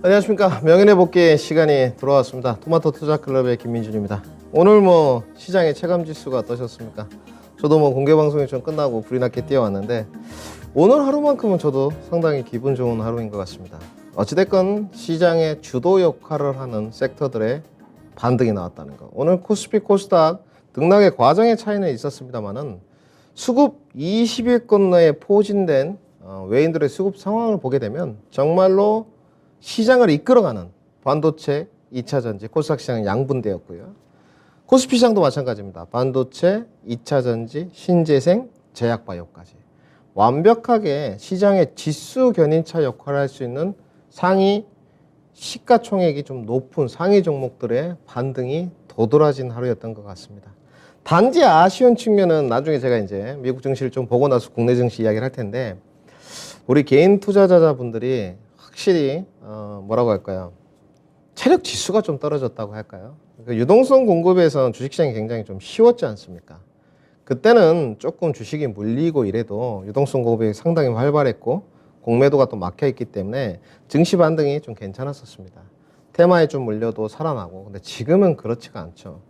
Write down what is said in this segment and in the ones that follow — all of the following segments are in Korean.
안녕하십니까. 명인의 복귀 시간이 돌아왔습니다. 토마토 투자클럽의 김민준입니다. 오늘 시장의 체감지수가 어떠셨습니까? 저도 공개방송이 좀 끝나고 불이 났게 뛰어왔는데 오늘 하루만큼은 저도 상당히 기분 좋은 하루인 것 같습니다. 어찌됐건 시장의 주도 역할을 하는 섹터들의 반등이 나왔다는 거. 오늘 코스피 코스닥 등락의 과정의 차이는 있었습니다만은 수급 20일권 내에 포진된 외인들의 수급 상황을 보게 되면 정말로 시장을 이끌어가는 반도체, 2차전지, 코스닥 시장은 양분되었고요. 코스피 시장도 마찬가지입니다. 반도체, 2차전지, 신재생, 제약바이오까지 완벽하게 시장의 지수 견인차 역할을 할 수 있는 상위 시가총액이 좀 높은 상위 종목들의 반등이 도드라진 하루였던 것 같습니다. 단지 아쉬운 측면은 나중에 제가 이제 미국 증시를 좀 보고 나서 국내 증시 이야기를 할 텐데 우리 개인 투자자분들이 확실히 뭐라고 할까요? 체력 지수가 좀 떨어졌다고 할까요? 그러니까 유동성 공급에서는 주식시장이 굉장히 좀 쉬웠지 않습니까? 그때는 조금 주식이 물리고 이래도 유동성 공급이 상당히 활발했고 공매도가 또 막혀있기 때문에 증시 반등이 좀 괜찮았었습니다. 테마에 좀 물려도 살아나고. 근데 지금은 그렇지가 않죠.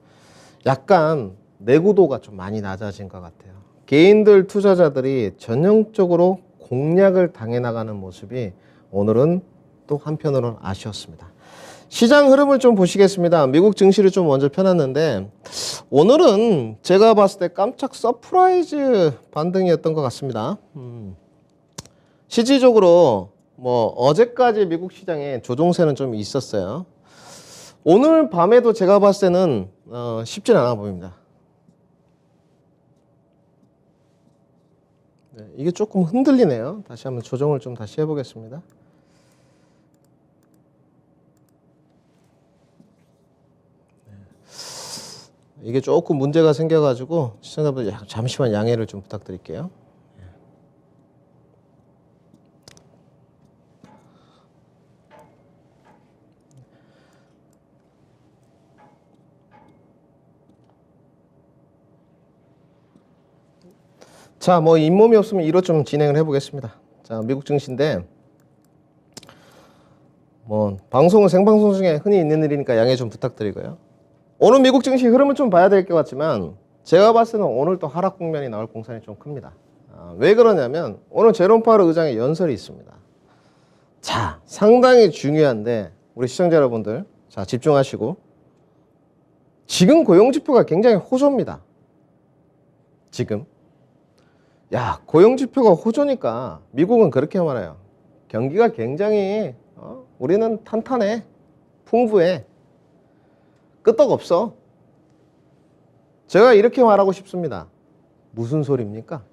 약간 내구도가 좀 많이 낮아진 것 같아요. 개인들 투자자들이 전형적으로 공략을 당해 나가는 모습이 오늘은 또 한편으로는 아쉬웠습니다. 시장 흐름을 좀 보시겠습니다. 미국 증시를 좀 먼저 펴놨는데 오늘은 제가 봤을 때 깜짝 서프라이즈 반등이었던 것 같습니다. 실질적으로 어제까지 미국 시장에 조종세는 좀 있었어요. 오늘 밤에도 제가 봤을 때는 쉽진 않아 보입니다. 네, 이게 조금 흔들리네요. 다시 한번 조정을 좀 다시 해보겠습니다. 이게 조금 문제가 생겨가지고 시청자분들 잠시만 양해를 좀 부탁드릴게요. 자, 잇몸이 없으면 이로 좀 진행을 해보겠습니다. 자, 미국 증시인데 방송은 생방송 중에 흔히 있는 일이니까 양해 좀 부탁드리고요. 오늘 미국 증시 흐름을 좀 봐야 될 것 같지만 제가 봤을 때는 오늘 또 하락 국면이 나올 공산이 좀 큽니다. 왜 그러냐면 오늘 제롬 파월 의장의 연설이 있습니다. 자, 상당히 중요한데 우리 시청자 여러분들 자 집중하시고 지금 고용지표가 굉장히 호조입니다. 지금 고용지표가 호조니까 미국은 그렇게 말해요. 경기가 굉장히 우리는 탄탄해, 풍부해, 끄떡없어. 제가 이렇게 말하고 싶습니다. 무슨 소리입니까?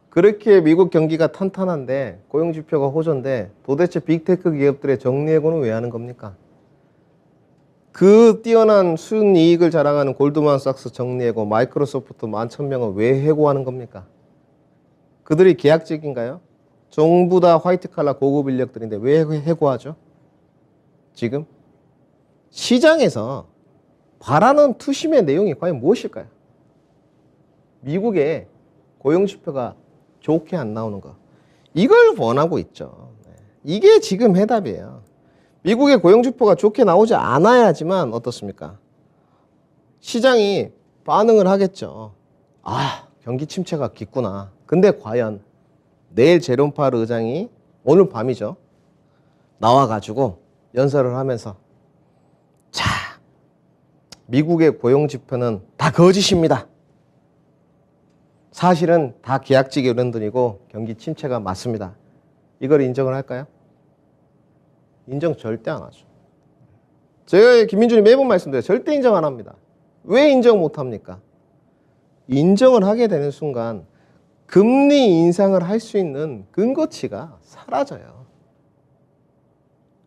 그렇게 미국 경기가 탄탄한데 고용지표가 호조인데 도대체 빅테크 기업들의 정리해고는 왜 하는 겁니까? 그 뛰어난 순이익을 자랑하는 골드만삭스 정리해고, 마이크로소프트 11,000명을 왜 해고하는 겁니까? 그들이 계약직인가요? 전부 다 화이트칼라 고급 인력들인데 왜 해고하죠? 지금? 시장에서 바라는 투심의 내용이 과연 무엇일까요? 미국의 고용지표가 좋게 안 나오는 거. 이걸 원하고 있죠. 이게 지금 해답이에요. 미국의 고용지표가 좋게 나오지 않아야지만 어떻습니까? 시장이 반응을 하겠죠. 경기 침체가 깊구나. 근데 과연 내일 제롬 파월 의장이 오늘 밤이죠. 나와가지고 연설을 하면서 미국의 고용지표는 다 거짓입니다. 사실은 다 계약직 어른들이고 경기 침체가 맞습니다. 이걸 인정을 할까요? 인정 절대 안 하죠. 제가 김민준이 매번 말씀드려요. 절대 인정 안 합니다. 왜 인정 못 합니까? 인정을 하게 되는 순간 금리 인상을 할 수 있는 근거치가 사라져요.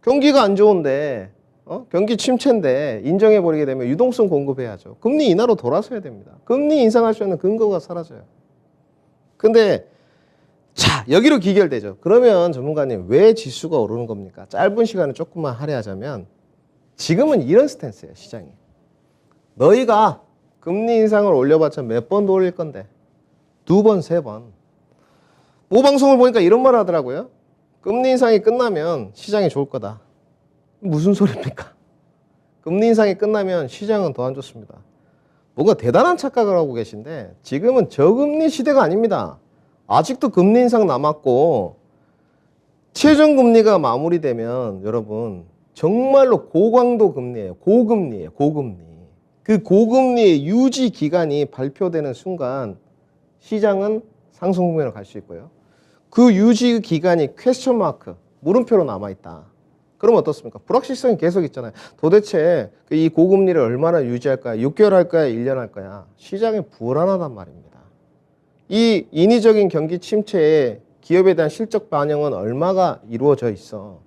경기가 안 좋은데 경기 침체인데 인정해버리게 되면 유동성 공급해야죠. 금리 인하로 돌아서야 됩니다. 금리 인상할 수 있는 근거가 사라져요. 근데 여기로 기결되죠. 그러면 전문가님 왜 지수가 오르는 겁니까? 짧은 시간에 조금만 할애하자면 지금은 이런 스탠스예요. 시장이. 너희가 금리 인상을 올려봤자 몇 번 더 올릴 건데 2번, 3번. 모 방송을 보니까 이런 말 하더라고요. 금리 인상이 끝나면 시장이 좋을 거다. 무슨 소리입니까? 금리 인상이 끝나면 시장은 더 안 좋습니다. 뭔가 대단한 착각을 하고 계신데 지금은 저금리 시대가 아닙니다. 아직도 금리 인상 남았고 최저금리가 마무리되면 여러분 정말로 고강도 금리예요. 고금리예요. 고금리. 그 고금리의 유지 기간이 발표되는 순간 시장은 상승 국면으로 갈 수 있고요. 그 유지 기간이 퀘스천 마크, 물음표로 남아있다. 그러면 어떻습니까? 불확실성이 계속 있잖아요. 도대체 이 고금리를 얼마나 유지할 거야? 6개월 할 거야? 1년 할 거야? 시장이 불안하단 말입니다. 이 인위적인 경기 침체에 기업에 대한 실적 반영은 얼마가 이루어져 있어.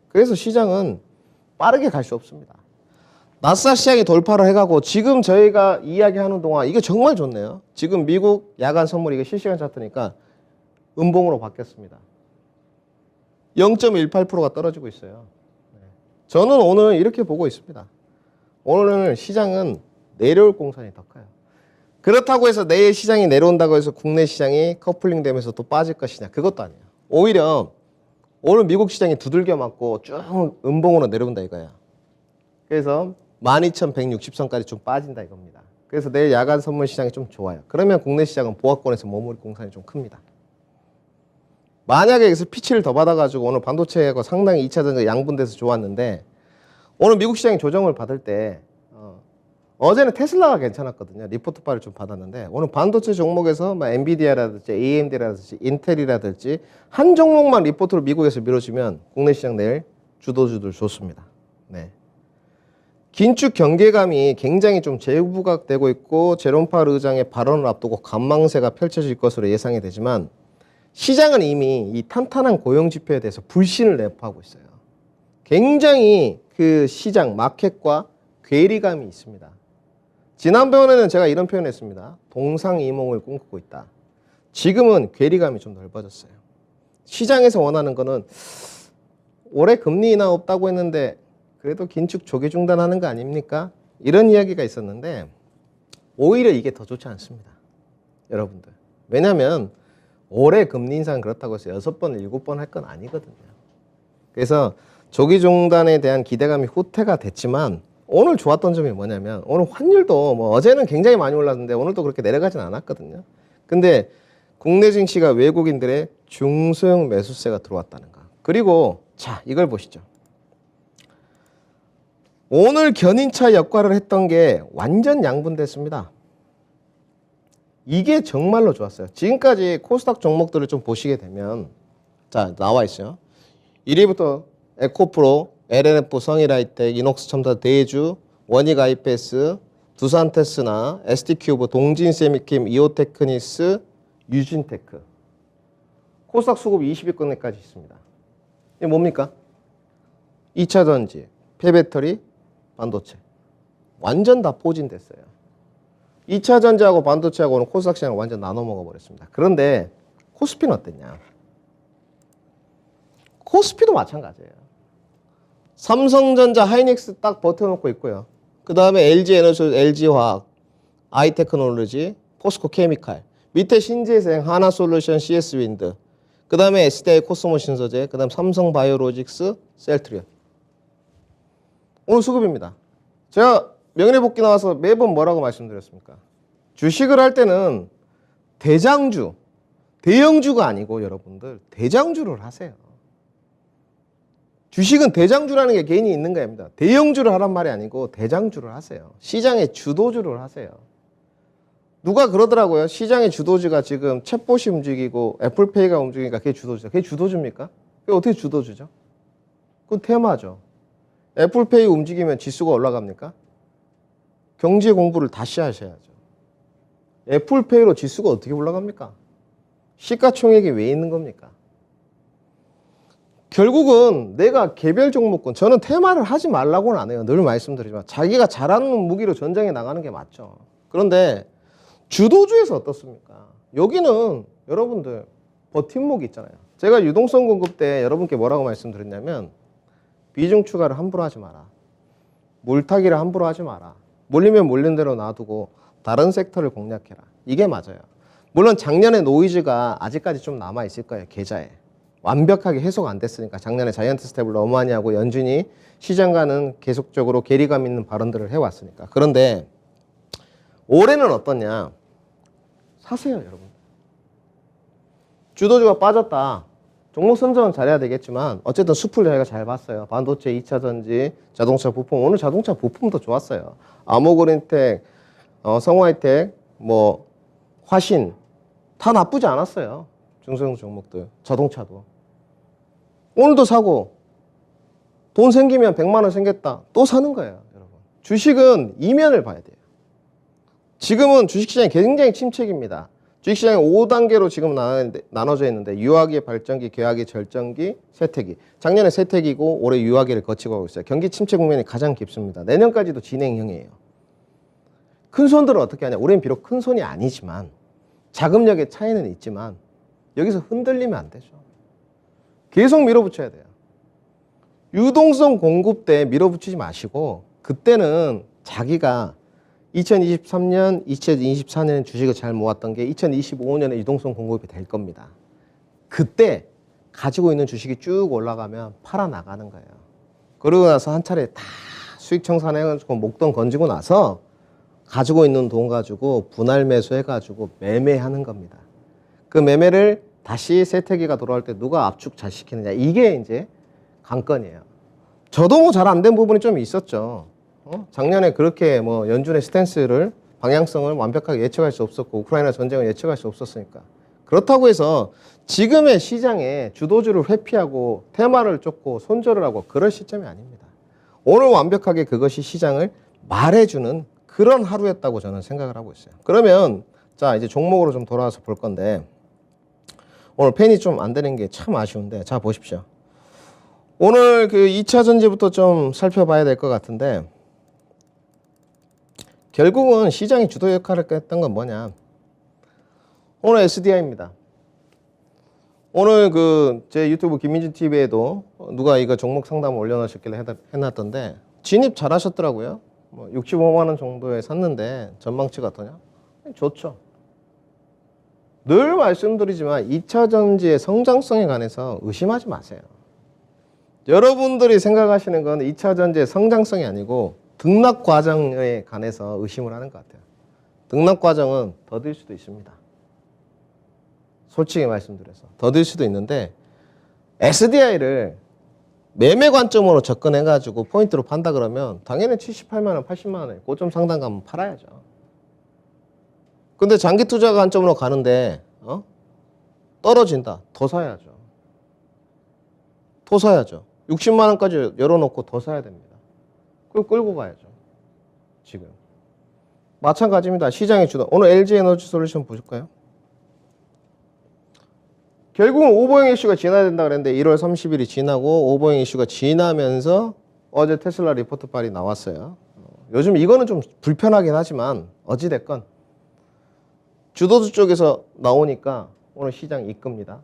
그래서 시장은 빠르게 갈 수 없습니다. 나스닥 시장이 돌파를 해가고 지금 저희가 이야기하는 동안 이게 정말 좋네요. 지금 미국 야간 선물 이거 실시간 차트니까 음봉으로 바뀌었습니다. 0.18%가 떨어지고 있어요. 저는 오늘 이렇게 보고 있습니다. 오늘 시장은 내려올 공산이 더 커요. 그렇다고 해서 내일 시장이 내려온다고 해서 국내 시장이 커플링 되면서 또 빠질 것이냐? 그것도 아니에요. 오히려 오늘 미국 시장이 두들겨 맞고 쭉 음봉으로 내려온다 이거야. 그래서 12,160선까지 좀 빠진다 이겁니다. 그래서 내일 야간 선물 시장이 좀 좋아요. 그러면 국내 시장은 보합권에서 머무를 공산이 좀 큽니다. 만약에 여기서 피치를 더 받아가지고 오늘 반도체가 상당히 2차 전지 양분돼서 좋았는데 오늘 미국 시장이 조정을 받을 때 어제는 테슬라가 괜찮았거든요. 리포트 바를 좀 받았는데 오늘 반도체 종목에서 엔비디아라든지 AMD라든지 인텔이라든지 한 종목만 리포트로 미국에서 미뤄지면 국내 시장 내일 주도주들 좋습니다. 네. 긴축 경계감이 굉장히 좀 재부각되고 있고 제롬 파월 의장의 발언을 앞두고 관망세가 펼쳐질 것으로 예상이 되지만 시장은 이미 이 탄탄한 고용 지표에 대해서 불신을 내포하고 있어요. 굉장히 그 시장 마켓과 괴리감이 있습니다. 지난번에는 제가 이런 표현을 했습니다. 동상이몽을 꿈꾸고 있다. 지금은 괴리감이 좀 넓어졌어요. 시장에서 원하는 거는 올해 금리 인하 없다고 했는데 그래도 긴축 조기 중단하는 거 아닙니까? 이런 이야기가 있었는데 오히려 이게 더 좋지 않습니다. 여러분들. 왜냐하면 올해 금리 인상 그렇다고 해서 6번, 7번 할 건 아니거든요. 그래서 조기 중단에 대한 기대감이 후퇴가 됐지만 오늘 좋았던 점이 뭐냐면 오늘 환율도 뭐 어제는 굉장히 많이 올랐는데 오늘도 그렇게 내려가진 않았거든요. 근데 국내 증시가 외국인들의 중소형 매수세가 들어왔다는 거. 그리고 자, 이걸 보시죠. 오늘 견인차 역할을 했던 게 완전 양분됐습니다. 이게 정말로 좋았어요. 지금까지 코스닥 종목들을 좀 보시게 되면 자, 나와 있어요. 1위부터 에코프로, LNF, 성일하이텍, 이녹스첨다, 대주, 원익 아이패스, 두산테스나, ST큐브, 동진세미킴, 이오테크니스, 유진테크. 코스닥 수급 20위권에까지 있습니다. 이게 뭡니까? 2차 전지, 폐배터리, 반도체. 완전 다 포진됐어요. 2차 전지하고 반도체하고는 코스닥 시장을 완전 나눠 먹어버렸습니다. 그런데 코스피는 어땠냐? 코스피도 마찬가지예요. 삼성전자, 하이닉스 딱 버텨놓고 있고요. 그 다음에 LG에너지, LG화학, 아이테크놀로지, 포스코 케미칼, 밑에 신재생, 하나솔루션, CS윈드, 그 다음에 SDI 코스모 신소재, 그 다음 삼성바이오로직스, 셀트리온. 오늘 수급입니다. 제가 명예복귀 나와서 매번 뭐라고 말씀드렸습니까? 주식을 할 때는 대장주, 대형주가 아니고 여러분들 대장주를 하세요. 주식은 대장주라는 게 개인이 있는 겁니다. 대형주를 하란 말이 아니고 대장주를 하세요. 시장의 주도주를 하세요. 누가 그러더라고요. 시장의 주도주가 지금 챗봇이 움직이고 애플페이가 움직이니까 그게 주도주다. 그게 주도주입니까? 그게 어떻게 주도주죠? 그건 테마죠. 애플페이 움직이면 지수가 올라갑니까? 경제 공부를 다시 하셔야죠. 애플페이로 지수가 어떻게 올라갑니까? 시가총액이 왜 있는 겁니까? 결국은 내가 개별 종목군, 저는 테마를 하지 말라고는 안 해요. 늘 말씀드리지만 자기가 잘하는 무기로 전쟁에 나가는 게 맞죠. 그런데 주도주에서 어떻습니까? 여기는 여러분들 버팀목이 있잖아요. 제가 유동성 공급 때 여러분께 뭐라고 말씀드렸냐면 비중 추가를 함부로 하지 마라. 물타기를 함부로 하지 마라. 몰리면 몰린 대로 놔두고 다른 섹터를 공략해라. 이게 맞아요. 물론 작년에 노이즈가 아직까지 좀 남아있을 거예요. 계좌에. 완벽하게 해소가 안 됐으니까 작년에 자이언트 스텝을 너무 많이 하고 연준이 시장과는 계속적으로 괴리감 있는 발언들을 해왔으니까. 그런데 올해는 어떠냐? 사세요, 여러분. 주도주가 빠졌다. 종목 선정은 잘해야 되겠지만 어쨌든 숲을 저희가 잘 봤어요. 반도체, 2차 전지, 자동차 부품. 오늘 자동차 부품도 좋았어요. 아모그린텍, 성화이텍, 뭐 화신 다 나쁘지 않았어요. 중소형 종목들, 자동차도. 오늘도 사고 돈 생기면 100만 원 생겼다. 또 사는 거예요, 여러분. 주식은 이면을 봐야 돼요. 지금은 주식시장이 굉장히 침체기입니다. 주식시장이 5단계로 지금 나눠져 있는데 유아기, 발전기, 계약기, 절정기, 쇠퇴기. 작년에 쇠퇴기고 올해 유아기를 거치고 가고 있어요. 경기 침체 국면이 가장 깊습니다. 내년까지도 진행형이에요. 큰 손들은 어떻게 하냐. 올해는 비록 큰 손이 아니지만 자금력의 차이는 있지만 여기서 흔들리면 안 되죠. 계속 밀어붙여야 돼요. 유동성 공급 때 밀어붙이지 마시고 그때는 자기가 2023년, 2024년에 주식을 잘 모았던 게 2025년에 유동성 공급이 될 겁니다. 그때 가지고 있는 주식이 쭉 올라가면 팔아 나가는 거예요. 그러고 나서 한 차례 다 수익 청산해가지고 목돈 건지고 나서 가지고 있는 돈 가지고 분할 매수해가지고 매매하는 겁니다. 그 매매를 다시 세태기가 돌아올 때 누가 압축 잘 시키느냐. 이게 이제 관건이에요. 저도 뭐 잘 안 된 부분이 좀 있었죠. 작년에 그렇게 뭐 연준의 스탠스를 방향성을 완벽하게 예측할 수 없었고 우크라이나 전쟁을 예측할 수 없었으니까. 그렇다고 해서 지금의 시장에 주도주를 회피하고 테마를 쫓고 손절을 하고 그럴 시점이 아닙니다. 오늘 완벽하게 그것이 시장을 말해주는 그런 하루였다고 저는 생각을 하고 있어요. 그러면 자 이제 종목으로 좀 돌아와서 볼 건데 오늘 펜이 좀 안 되는 게 참 아쉬운데 자 보십시오. 오늘 그 2차 전지부터 좀 살펴봐야 될 것 같은데 결국은 시장이 주도 역할을 했던 건 뭐냐. 오늘 SDI입니다. 오늘 그 제 유튜브 김민준 TV에도 누가 이거 종목 상담을 올려놓으셨길래 해놨던데 진입 잘 하셨더라고요. 뭐 65만 원 정도에 샀는데 전망치가 어떠냐? 좋죠. 늘 말씀드리지만 2차 전지의 성장성에 관해서 의심하지 마세요. 여러분들이 생각하시는 건 2차 전지의 성장성이 아니고 등락 과정에 관해서 의심을 하는 것 같아요. 등락 과정은 더딜 수도 있습니다. 솔직히 말씀드려서 더딜 수도 있는데 SDI를 매매 관점으로 접근해가지고 포인트로 판다 그러면 당연히 78만 원, 80만 원에 고점 상단 가면 팔아야죠. 근데 장기 투자 관점으로 가는데 떨어진다. 더 사야죠. 더 사야죠. 60만 원까지 열어놓고 더 사야 됩니다. 그걸 끌고 가야죠. 지금. 마찬가지입니다. 시장의 주도. 오늘 LG에너지 솔루션 보실까요? 결국은 오버행 이슈가 지나야 된다 그랬는데 1월 30일이 지나고 오버행 이슈가 지나면서 어제 테슬라 리포트 빨이 나왔어요. 요즘 이거는 좀 불편하긴 하지만 어찌됐건 주도주 쪽에서 나오니까 오늘 시장 이끕니다.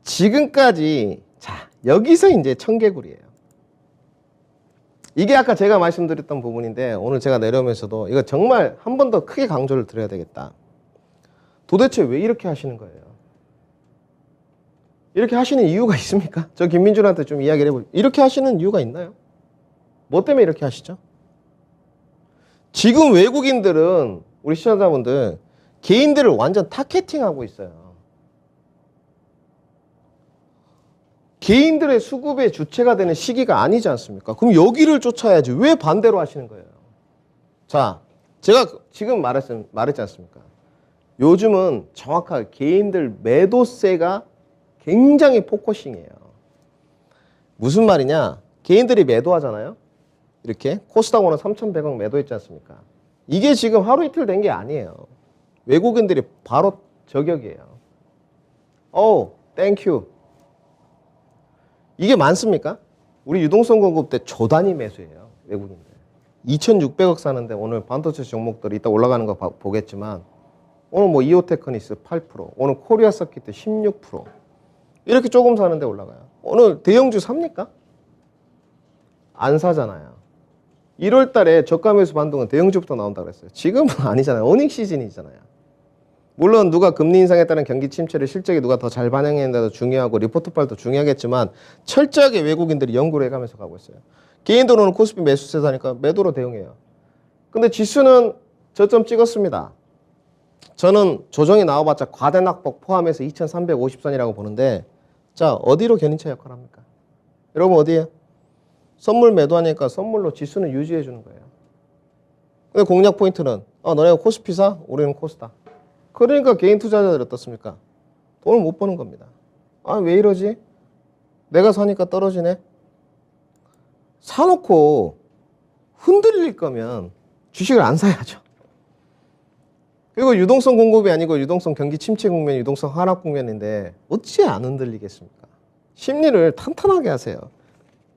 지금까지 자 여기서 이제 청개구리예요. 이게 아까 제가 말씀드렸던 부분인데 오늘 제가 내려오면서도 이거 정말 한 번 더 크게 강조를 드려야 되겠다. 도대체 왜 이렇게 하시는 거예요? 이렇게 하시는 이유가 있습니까? 저 김민준한테 좀 이야기를 해볼게요. 이렇게 하시는 이유가 있나요? 뭐 때문에 이렇게 하시죠? 지금 외국인들은 우리 시청자분들 개인들을 완전 타겟팅하고 있어요. 개인들의 수급의 주체가 되는 시기가 아니지 않습니까? 그럼 여기를 쫓아야지. 왜 반대로 하시는 거예요? 자, 제가 지금 말했지 않습니까? 요즘은 정확하게 개인들 매도세가 굉장히 포커싱이에요. 무슨 말이냐? 개인들이 매도하잖아요. 이렇게 코스닥 오늘 3,100억 매도했지 않습니까? 이게 지금 하루 이틀 된 게 아니에요. 외국인들이 바로 저격이에요. 땡큐. 이게 많습니까? 우리 유동성 공급 때 조단위 매수예요. 외국인들. 2,600억 사는데 오늘 반도체 종목들이 이따 올라가는 거 보겠지만 오늘 뭐 이오테크니스 8%, 오늘 코리아 서킷 16%. 이렇게 조금 사는데 올라가요. 오늘 대형주 삽니까? 안 사잖아요. 1월 달에 저가 매수 반등은 대형주부터 나온다고 그랬어요. 지금은 아니잖아요. 어닝 시즌이잖아요. 물론 누가 금리 인상에 따른 경기 침체를 실적에 누가 더 잘 반영했는데도 중요하고 리포트 발도 중요하겠지만 철저하게 외국인들이 연구를 해가면서 가고 있어요. 개인들로는 코스피 매수세사니까 매도로 대응해요. 근데 지수는 저점 찍었습니다. 저는 조정이 나와봤자 과대낙폭 포함해서 2350선이라고 보는데 자 어디로 견인차 역할을 합니까? 여러분 어디에요? 선물 매도하니까 선물로 지수는 유지해 주는 거예요. 근데 공략 포인트는 너네가 코스피 사? 우리는 코스다. 그러니까 개인 투자자들이 어떻습니까? 돈을 못 버는 겁니다. 왜 이러지? 내가 사니까 떨어지네? 사놓고 흔들릴 거면 주식을 안 사야죠. 그리고 유동성 공급이 아니고 유동성 경기 침체 국면, 유동성 하락 국면인데 어찌 안 흔들리겠습니까? 심리를 탄탄하게 하세요.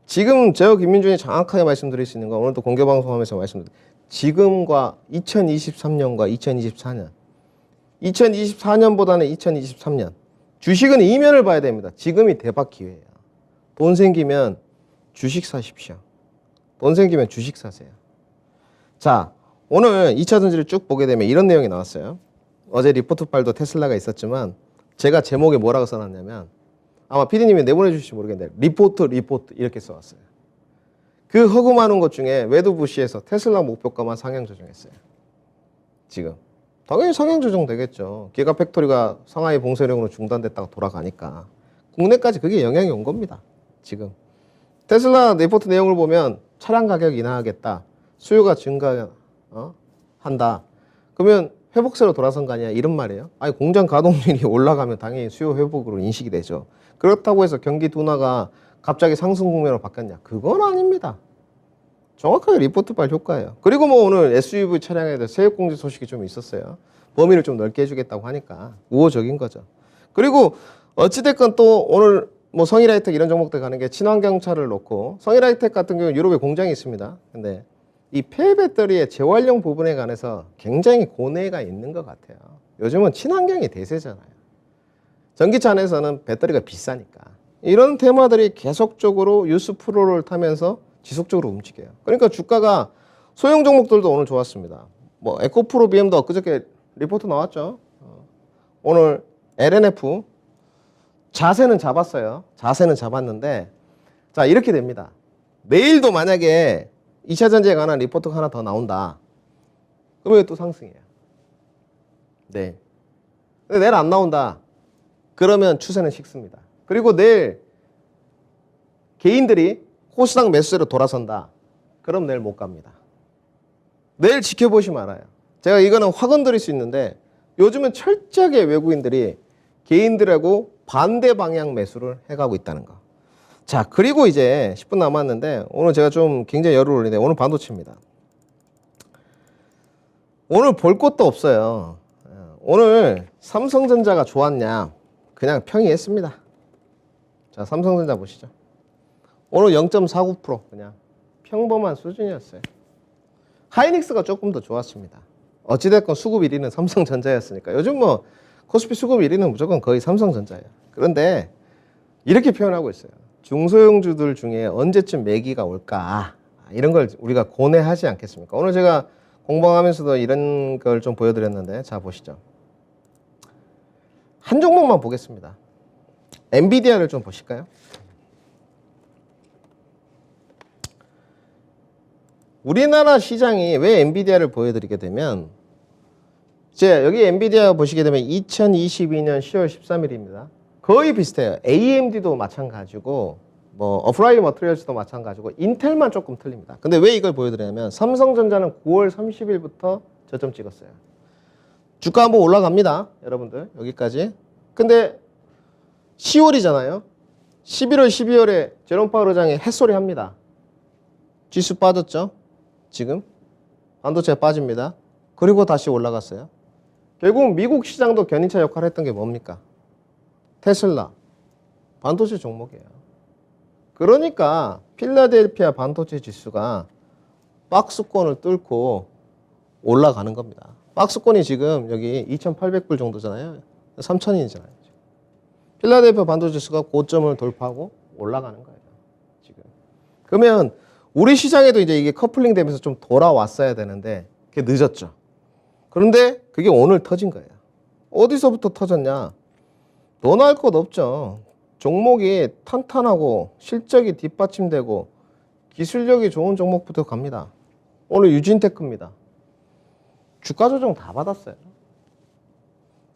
지금 제가 김민준이 정확하게 말씀드릴 수 있는 건 오늘도 공개방송하면서 말씀드렸는데 지금과 2023년과 2024년 2024년보다는 2023년 주식은 이면을 봐야 됩니다. 지금이 대박 기회예요. 돈 생기면 주식 사십시오. 돈 생기면 주식 사세요. 자, 오늘 2차 전지를 쭉 보게 되면 이런 내용이 나왔어요. 어제 리포트 발도 테슬라가 있었지만 제가 제목에 뭐라고 써놨냐면 아마 PD님이 내보내 주실지 모르겠는데 리포트 이렇게 써왔어요. 그 허구 많은 것 중에 웨드 부시에서 테슬라 목표가만 상향 조정했어요. 지금 당연히 상향 조정 되겠죠. 기가 팩토리가 상하이 봉쇄령으로 중단됐다가 돌아가니까 국내까지 그게 영향이 온 겁니다. 지금 테슬라 리포트 내용을 보면 차량 가격 인하하겠다, 수요가 증가 한다. 그러면 회복세로 돌아선 거 아니야? 이런 말이에요. 아니 공장 가동률이 올라가면 당연히 수요 회복으로 인식이 되죠. 그렇다고 해서 경기 둔화가 갑자기 상승 국면으로 바뀌었냐? 그건 아닙니다. 정확하게 리포트 발 효과예요. 그리고 뭐 오늘 SUV 차량에 대해서 세액 공제 소식이 좀 있었어요. 범위를 좀 넓게 해주겠다고 하니까 우호적인 거죠. 그리고 어찌됐건 또 오늘 뭐 성일하이텍 이런 종목들 가는 게 친환경차를 놓고 성일하이텍 같은 경우는 유럽에 공장이 있습니다. 근데 이 폐배터리의 재활용 부분에 관해서 굉장히 고뇌가 있는 것 같아요. 요즘은 친환경이 대세잖아요. 전기차 안에서는 배터리가 비싸니까. 이런 테마들이 계속적으로 뉴스 프로를 타면서 지속적으로 움직여요. 그러니까 주가가 소형 종목들도 오늘 좋았습니다. 뭐 에코프로 BM도 엊그저께 리포트 나왔죠. 오늘 LNF 자세는 잡았어요. 자세는 잡았는데 자 이렇게 됩니다. 내일도 만약에 2차 전지에 관한 리포트가 하나 더 나온다. 그러면 또 상승이에요. 네. 근데 내일 안 나온다. 그러면 추세는 식습니다. 그리고 내일 개인들이 코스닥 매수세로 돌아선다. 그럼 내일 못 갑니다. 내일 지켜보시면 알아요. 제가 이거는 확 건드릴 수 있는데 요즘은 철저하게 외국인들이 개인들하고 반대 방향 매수를 해가고 있다는 거. 자, 그리고 이제 10분 남았는데 오늘 제가 좀 굉장히 열을 올리는데 오늘 반도체입니다. 오늘 볼 것도 없어요. 오늘 삼성전자가 좋았냐? 그냥 평이했습니다. 자, 삼성전자 보시죠. 오늘 0.49% 그냥 평범한 수준이었어요. 하이닉스가 조금 더 좋았습니다. 어찌됐건 수급 1위는 삼성전자였으니까 요즘 뭐 코스피 수급 1위는 무조건 거의 삼성전자예요. 그런데 이렇게 표현하고 있어요. 중소형주들 중에 언제쯤 매기가 올까? 이런 걸 우리가 고뇌하지 않겠습니까? 오늘 제가 공방하면서도 이런 걸 좀 보여드렸는데 자 보시죠. 한 종목만 보겠습니다. 엔비디아를 좀 보실까요? 우리나라 시장이 왜 엔비디아를 보여드리게 되면 이제 여기 엔비디아 보시게 되면 2022년 10월 13일입니다. 거의 비슷해요. AMD도 마찬가지고 뭐 어플라이드 머티리얼스도 마찬가지고 인텔만 조금 틀립니다. 근데 왜 이걸 보여드리냐면 삼성전자는 9월 30일부터 저점 찍었어요. 주가 한번 올라갑니다. 여러분들 여기까지. 근데 10월이잖아요. 11월 12월에 제롬 파월 의장이 햇소리 합니다. 지수 빠졌죠. 지금 반도체 빠집니다. 그리고 다시 올라갔어요. 결국 미국 시장도 견인차 역할을 했던 게 뭡니까? 테슬라 반도체 종목이에요. 그러니까 필라델피아 반도체 지수가 박스권을 뚫고 올라가는 겁니다. 박스권이 지금 여기 2,800불 정도잖아요. 3,000이잖아요. 필라델피아 반도체 지수가 고점을 돌파하고 올라가는 거예요. 지금. 그러면 우리 시장에도 이제 이게 커플링 되면서 좀 돌아왔어야 되는데 그게 늦었죠. 그런데 그게 오늘 터진 거예요. 어디서부터 터졌냐? 너나 할 것 없죠. 종목이 탄탄하고 실적이 뒷받침되고 기술력이 좋은 종목부터 갑니다. 오늘 유진테크입니다. 주가 조정 다 받았어요.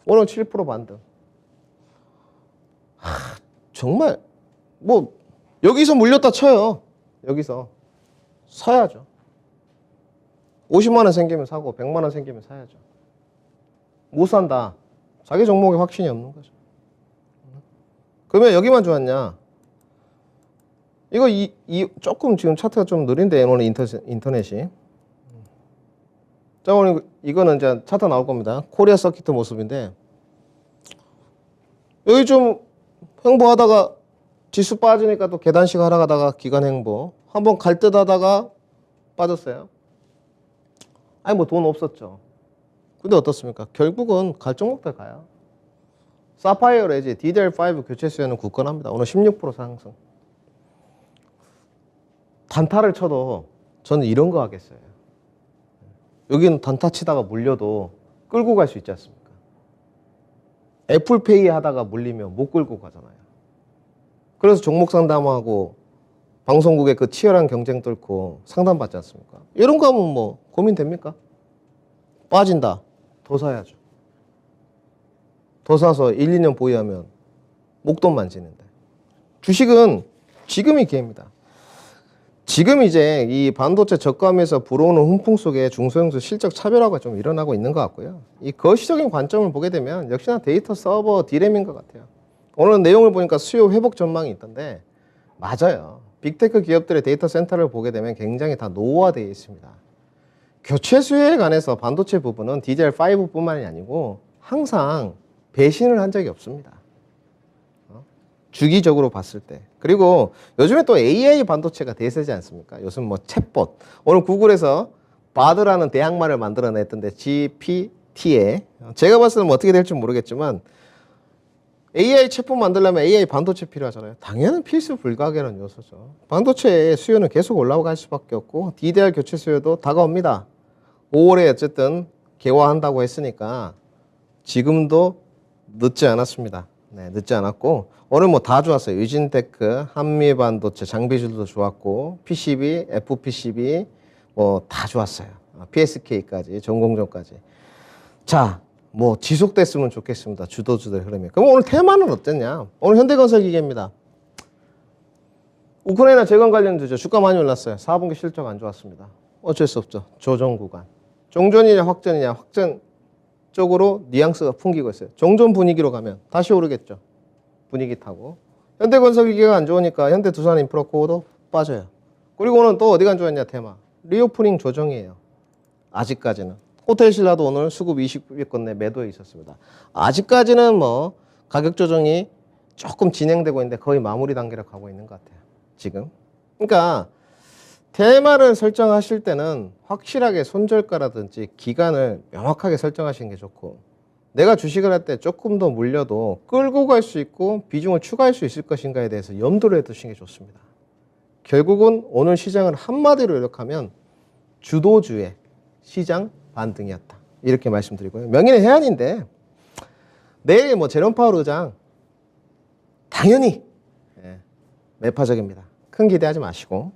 오늘 7% 반등. 정말 뭐 여기서 물렸다 쳐요. 여기서 사야죠. 50만 원 생기면 사고 100만 원 생기면 사야죠. 못 산다. 자기 종목에 확신이 없는 거죠. 그러면 여기만 좋았냐? 이거 조금 지금 차트가 좀 느린데 오늘 인터넷이. 자, 오늘 이거는 이제 차트 나올 겁니다. 코리아 서킷 모습인데 여기 좀 횡보하다가 지수 빠지니까 또 계단식 하락하다가 기간 횡보 한번 갈 듯 하다가 빠졌어요. 아니 뭐 돈 없었죠. 근데 어떻습니까? 결국은 갈 종목들 가요. 사파이어 레지 DDR5 교체 수요는 굳건합니다. 오늘 16% 상승. 단타를 쳐도 저는 이런 거 하겠어요. 여기는 단타 치다가 물려도 끌고 갈 수 있지 않습니까? 애플페이 하다가 물리면 못 끌고 가잖아요. 그래서 종목 상담하고 방송국에 그 치열한 경쟁 뚫고 상담받지 않습니까? 이런 거 하면 뭐 고민됩니까? 빠진다. 더 사야죠. 더 사서 1, 2년 보유하면 목돈 만지는데. 주식은 지금이 기회입니다. 지금 이제 이 반도체 저가하면서 불어오는 훈풍 속에 중소형주 실적 차별화가 좀 일어나고 있는 것 같고요. 이 거시적인 관점을 보게 되면 역시나 데이터 서버 디램인 것 같아요. 오늘 내용을 보니까 수요 회복 전망이 있던데 맞아요. 빅테크 기업들의 데이터 센터를 보게 되면 굉장히 다 노후화되어 있습니다. 교체 수요에 관해서 반도체 부분은 DDR5뿐만이 아니고 항상 배신을 한 적이 없습니다. 주기적으로 봤을 때. 그리고 요즘에 또 AI 반도체가 대세지 않습니까? 요즘 뭐 챗봇. 오늘 구글에서 바드라는 대항마를 만들어냈던데 GPT에 제가 봤을 때는 뭐 어떻게 될지 모르겠지만 AI 챗봇 만들려면 AI 반도체 필요하잖아요. 당연히 필수 불가결한 요소죠. 반도체의 수요는 계속 올라갈 수밖에 없고 DDR 교체 수요도 다가옵니다. 5월에 어쨌든 개화한다고 했으니까 지금도 늦지 않았습니다. 네, 늦지 않았고 오늘 뭐 다 좋았어요. 유진테크, 한미반도체, 장비줄도 좋았고 PCB, FPCB 뭐 다 좋았어요. PSK까지, 전공정까지. 자, 뭐 지속됐으면 좋겠습니다. 주도주들 흐름이. 그럼 오늘 테마는 어땠냐? 오늘 현대건설기계입니다. 우크라이나 재건 관련주죠. 주가 많이 올랐어요. 4분기 실적 안 좋았습니다. 어쩔 수 없죠. 조정 구간. 종전이냐 확전이냐. 확전 쪽으로 뉘앙스가 풍기고 있어요. 종전 분위기로 가면 다시 오르겠죠. 분위기 타고. 현대건설기계가 안 좋으니까 현대두산인프라코어도 빠져요. 그리고 오늘 또 어디가 안 좋았냐 테마. 리오프닝 조정이에요. 아직까지는. 호텔신라도 오늘 수급 20위권 내 매도에 있었습니다. 아직까지는 뭐 가격 조정이 조금 진행되고 있는데 거의 마무리 단계로 가고 있는 것 같아요. 지금. 그러니까 테마를 설정하실 때는 확실하게 손절가라든지 기간을 명확하게 설정하시는 게 좋고 내가 주식을 할 때 조금 더 물려도 끌고 갈 수 있고 비중을 추가할 수 있을 것인가에 대해서 염두를 해두시는 게 좋습니다. 결국은 오늘 시장을 한마디로 요약하면 주도주의 시장 반등이었다. 이렇게 말씀드리고요. 명인의 해안인데 내일 뭐 제롬 파월 의장 당연히 매파적입니다. 큰 기대하지 마시고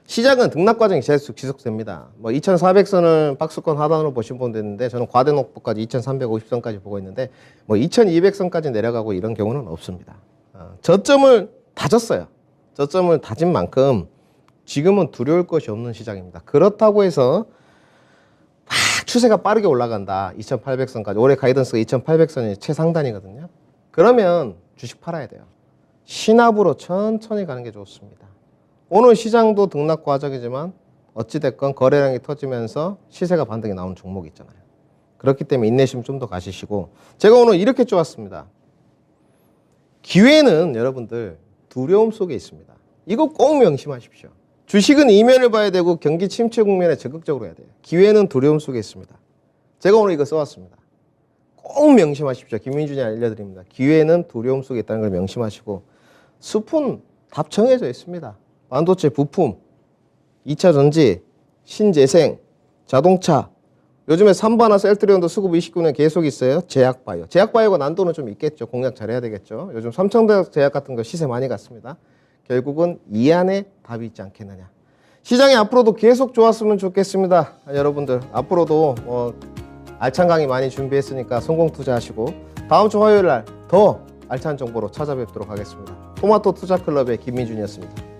시장은 등락 과정이 계속 지속됩니다. 뭐 2,400선을 박스권 하단으로 보신 분도 있는데 저는 과대녹부까지 2,350선까지 보고 있는데 뭐 2,200선까지 내려가고 이런 경우는 없습니다. 저점을 다졌어요. 저점을 다진 만큼 지금은 두려울 것이 없는 시장입니다. 그렇다고 해서 막 추세가 빠르게 올라간다. 2,800선까지. 올해 가이던스가 2,800선이 최상단이거든요. 그러면 주식 팔아야 돼요. 신압으로 천천히 가는 게 좋습니다. 오늘 시장도 등락 과정이지만 어찌됐건 거래량이 터지면서 시세가 반등이 나오는 종목이 있잖아요. 그렇기 때문에 인내심 좀 더 가지시고 제가 오늘 이렇게 쪼았습니다. 기회는 여러분들 두려움 속에 있습니다. 이거 꼭 명심하십시오. 주식은 이면을 봐야 되고 경기 침체 국면에 적극적으로 해야 돼요. 기회는 두려움 속에 있습니다. 제가 오늘 이거 써왔습니다. 꼭 명심하십시오. 김민준이 알려드립니다. 기회는 두려움 속에 있다는 걸 명심하시고 숲은 답 정해져 있습니다. 반도체 부품, 2차 전지, 신재생, 자동차 요즘에 삼바나 셀트리온도 수급 29년 계속 있어요. 제약바이오. 제약바이오가 난도는 좀 있겠죠. 공략 잘해야 되겠죠. 요즘 삼성대학 제약 같은 거 시세 많이 갔습니다. 결국은 이 안에 답이 있지 않겠느냐. 시장이 앞으로도 계속 좋았으면 좋겠습니다. 여러분들 앞으로도 알찬 강의 많이 준비했으니까 성공 투자하시고 다음 주 화요일 날 더 알찬 정보로 찾아뵙도록 하겠습니다. 토마토 투자클럽의 김민준이었습니다.